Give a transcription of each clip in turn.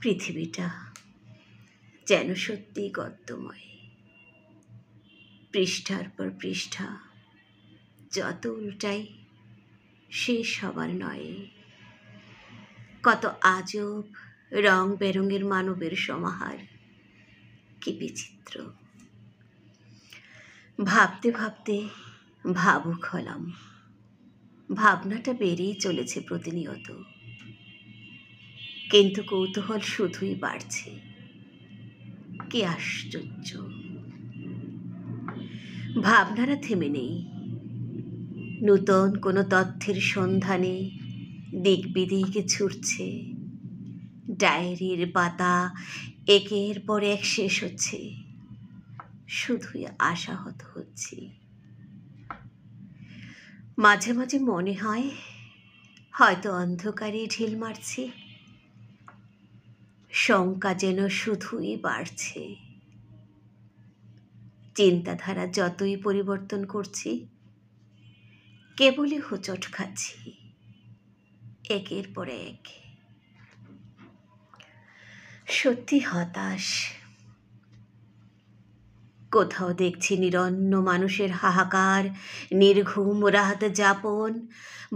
পৃথিবীটা যেন সত্যিই গদ্যময়। পৃষ্ঠার পর পৃষ্ঠা যত উল্টাই শেষ হবার নয়। কত আজব রং বেরঙের মানবের সমাহার, কি বিচিত্র। ভাবতে ভাবতে ভাবুক হলাম। ভাবনাটা বেড়েই চলেছে প্রতিনিয়ত, কিন্তু কৌতূহল শুধুই বাড়ছে। কি আশ্চর্য! ভাবনারা থেমে নেই। নূতন কোনো তথ্যের সন্ধানে দিক বিদিকে ছুটছে। ডায়েরির পাতা একের পর এক শেষ হচ্ছে, শুধুই আশাহত হচ্ছি। মাঝে মাঝে মনে হয় হয়তো অন্ধকারে ঢিল মারছি। শঙ্কা যেন শুধুই বাড়ছে। চিন্তাধারা যতই পরিবর্তন করছি, কেবলই হোঁচট খাচ্ছি একের পর এক। সত্যি হতাশ। কোথাও দেখছি নিরন্ন মানুষের হাহাকার, নির্ঘুম রাত যাপন,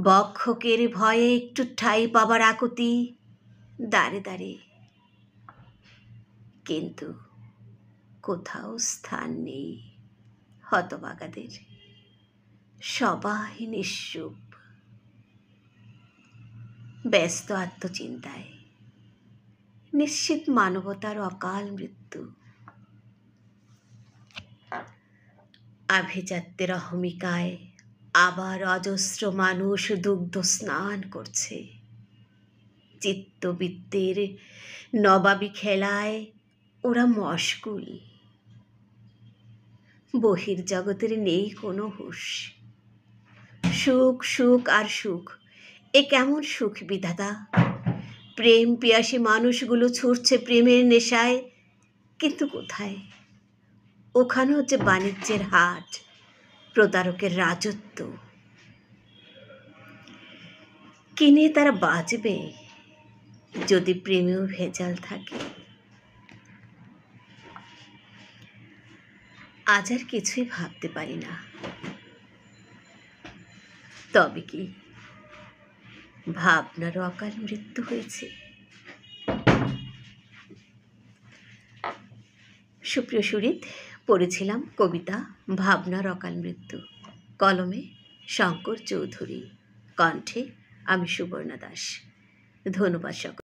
বক্ষকের ভয়ে একটু ঠাঁই পাবার আকুতি, দাঁড়ে দাঁড়ে। কিন্তু কোথাও স্থান নেই হতভাগাদের। সবাই নিশ্চুপ, ব্যস্ত আত্মচিন্তায়। নিশ্চিত মানবতার অকাল মৃত্যু। আভিজাত্যের অহমিকায় আবার অজস্র মানুষ দুগ্ধ স্নান করছে। চিত্তবৃত্তির নবাবী খেলায় ওরা মশগুল। বহির্জগতের নেই কোনো হুঁশ। সুখ সুখ আর সুখ, এ কেমন সুখ বিধাতা! প্রেম পিয়াসী মানুষগুলো ছুটছে প্রেমের নেশায়, কিন্তু কোথায়? ওখানেও যে বাণিজ্যের হাট, প্রতারকের রাজত্ব। কিনে তারা বাঁচবে যদি প্রেমেও ভেজাল থাকে। আজ আর কিছুই ভাবতে পারি না। তবে কি ভাবনারও অকাল মৃত্যু হয়েছে? সুপ্রিয় সুরিত, পড়েছিলাম কবিতা ভাবনার অকাল মৃত্যু। কলমে শঙ্কর চৌধুরী, কণ্ঠে আমি সুবর্ণা দাস। ধন্যবাদ সকল।